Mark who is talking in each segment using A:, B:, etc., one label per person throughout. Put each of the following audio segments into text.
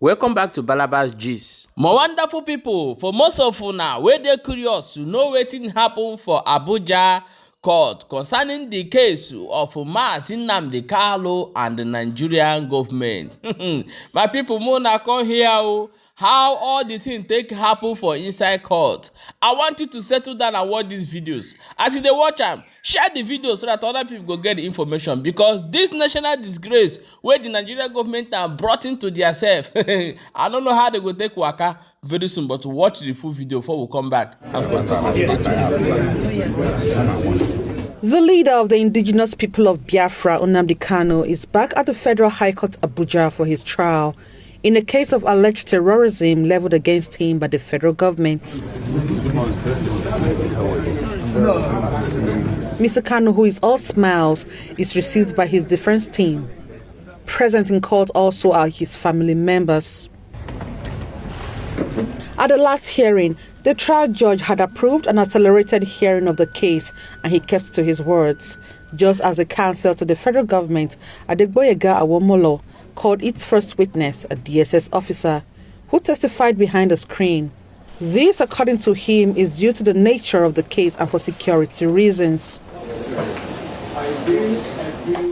A: Welcome back to Balabas Gist. More wonderful people, for most of you now, wey dey curious to know wetin happen for Abuja court concerning the case of Mazi Nnamdi Kanu and the Nigerian government. My people, Mona come here how all the thing take happen for inside court. I want you to settle down and watch these videos. As you dey watch am, share the video so that other people go get the information, because this national disgrace wey the Nigerian government are brought into themselves, I don't know how they go take waka very soon, but to watch the full video before we come back and continue.
B: The leader of the indigenous people of Biafra, Nnamdi Kanu, is back at the Federal High Court Abuja for his trial in a case of alleged terrorism leveled against him by the federal government. Mr. Kanu, who is all smiles, is received by his defense team. Present in court also are his family members. At the last hearing, the trial judge had approved an accelerated hearing of the case, and he kept to his words, just as the counsel to the federal government, Adegboyega Awomolo, called its first witness, a DSS officer, who testified behind the screen. This, according to him, is due to the nature of the case and for security reasons.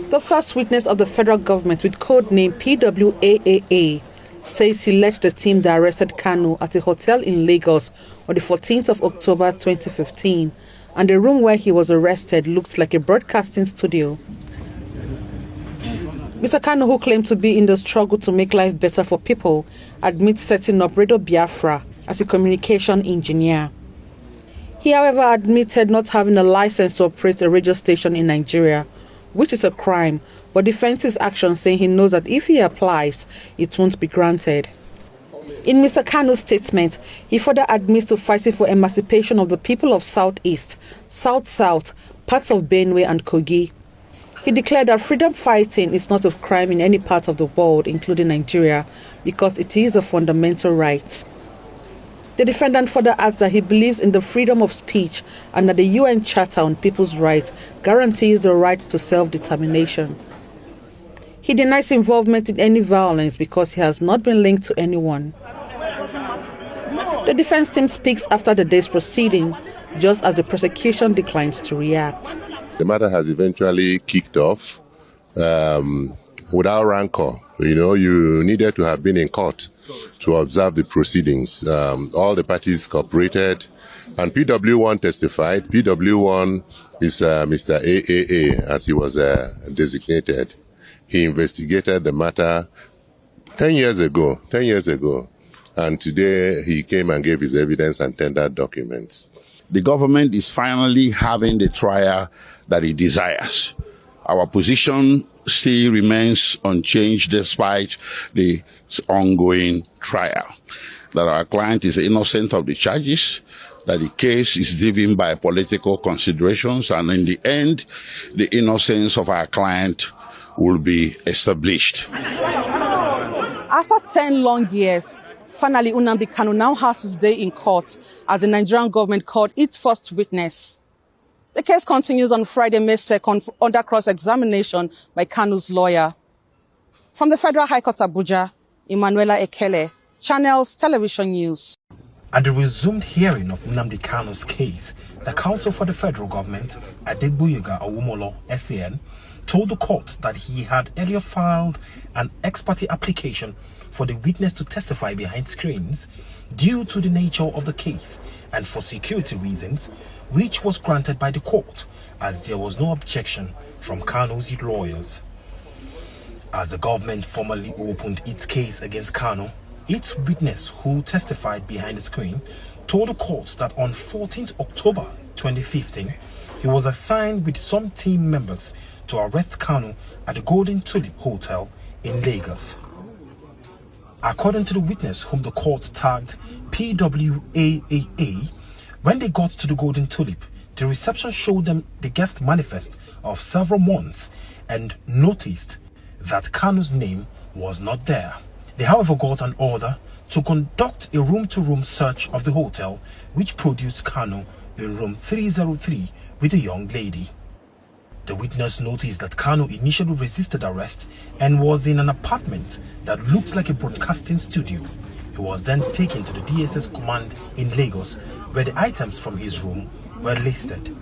B: The first witness of the federal government, with code name PWAAA, says he led the team that arrested Kanu at a hotel in Lagos on the 14th of October 2015, and the room where he was arrested looks like a broadcasting studio. Mr. Kanu, who claimed to be in the struggle to make life better for people, admits setting up Radio Biafra as a communication engineer. He, however, admitted not having a license to operate a radio station in Nigeria, which is a crime, but defends his action, saying he knows that if he applies, it won't be granted. In Mr. Kanu's statement, he further admits to fighting for emancipation of the people of Southeast, South-South, parts of Benue and Kogi. He declared that freedom fighting is not a crime in any part of the world, including Nigeria, because it is a fundamental right. The defendant further adds that he believes in the freedom of speech and that the UN Charter on People's Rights guarantees the right to self-determination. He denies involvement in any violence because he has not been linked to anyone. The defense team speaks after the day's proceeding, just as the prosecution declines to react.
C: The matter has eventually kicked off without rancor. You needed to have been in court to observe the proceedings. All the parties cooperated, and PW1 testified. PW1 is Mr. AAA, as he was designated. He investigated the matter 10 years ago, and today he came and gave his evidence and tendered documents.
D: The government is finally having the trial that it desires. Our position still remains unchanged despite the ongoing trial. That our client is innocent of the charges, that the case is driven by political considerations, and in the end, the innocence of our client will be established.
B: After 10 long years, finally Nnamdi Kanu now has his day in court as the Nigerian government called its first witness. The case continues on Friday, May 2nd, under cross-examination by Kanu's lawyer. From the Federal High Court Abuja, Emanuela Ekele, Channels Television News.
E: At the resumed hearing of Nnamdi Kanu's case, the counsel for the federal government, Adegboyega Awomolo, SAN, told the court that he had earlier filed an ex parte application for the witness to testify behind screens due to the nature of the case and for security reasons, which was granted by the court as there was no objection from Kanu's lawyers. As the government formally opened its case against Kanu, its witness who testified behind the screen told the court that on 14th October 2015, he was assigned with some team members to arrest Kanu at the Golden Tulip Hotel in Lagos. According to the witness, whom the court tagged PWAAA, when they got to the Golden Tulip, the reception showed them the guest manifest of several months and noticed that Kanu's name was not there. They, however, got an order to conduct a room-to-room search of the hotel, which produced Kanu in room 303 with a young lady. The witness noticed that Kanu initially resisted arrest and was in an apartment that looked like a broadcasting studio. He was then taken to the DSS command in Lagos, where the items from his room were listed.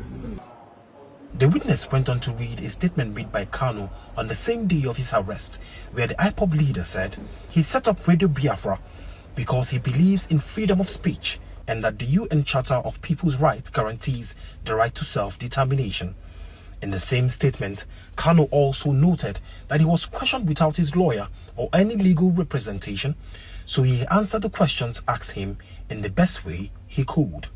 E: The witness went on to read a statement made by Kanu on the same day of his arrest, where the IPOB leader said he set up Radio Biafra because he believes in freedom of speech and that the UN Charter of People's Rights guarantees the right to self-determination. In the same statement, Kanu also noted that he was questioned without his lawyer or any legal representation, so he answered the questions asked him in the best way he could.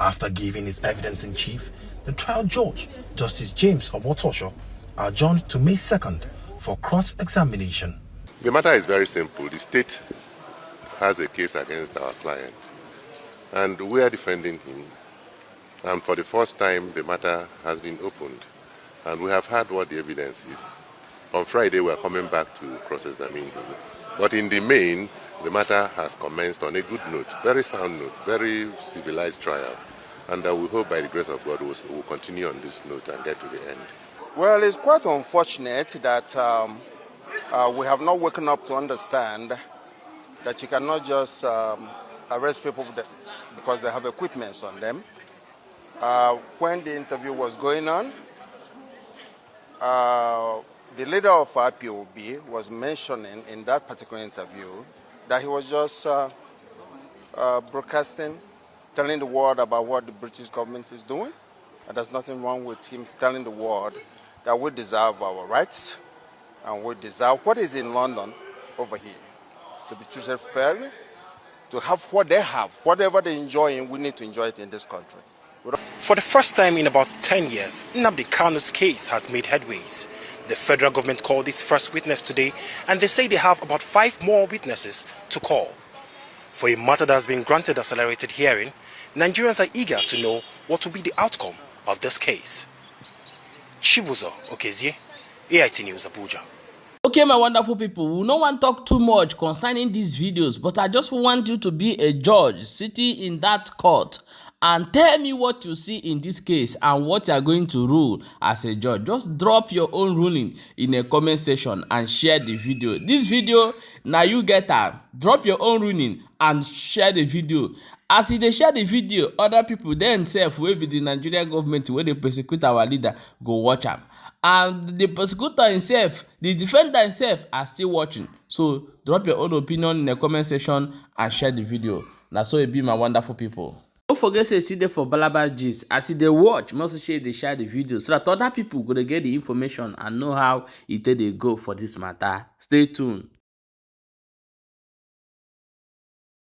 E: After giving his evidence in chief, the trial judge, Justice James Obotosho, adjourned to May 2nd for cross-examination.
C: The matter is very simple. The state has a case against our client, and we are defending him. And for the first time, the matter has been opened, and we have heard what the evidence is. On Friday, we are coming back to cross-examine him. But in the main, the matter has commenced on a good note, very sound note, very civilized trial. And we hope by the grace of God we'll continue on this note and get to the end.
F: Well, it's quite unfortunate that we have not woken up to understand that you cannot just arrest people because they have equipment on them. When the interview was going on, the leader of IPOB was mentioning in that particular interview that he was just broadcasting, telling the world about what the British government is doing. And there's nothing wrong with him telling the world that we deserve our rights and we deserve what is in London over here, to be treated fairly, to have what they have, whatever they enjoy, we need to enjoy it in this country.
E: For the first time in about 10 years, Nnamdi Kanu's case has made headways. The federal government called its first witness today, and they say they have about 5 more witnesses to call. For a matter that has been granted accelerated hearing, Nigerians are eager to know what will be the outcome of this case. Chibuzo Okezie, AIT News, Abuja.
A: Okay, my wonderful people, we don't want to talk too much concerning these videos, but I just want you to be a judge sitting in that court and tell me what you see in this case and what you are going to rule as a judge. Just drop your own ruling in a comment section and share the video. This video, now you get am. Drop your own ruling and share the video. As they share the video, other people themselves will be the Nigerian government where they persecute our leader go watch am. And the persecutor himself, the defender himself are still watching. So drop your own opinion in the comment section and share the video. Now so it be, my wonderful people. Don't forget to see there for Balaba gist. As they watch, must share the video so that other people go to get the information and know how it they go for this matter. Stay tuned.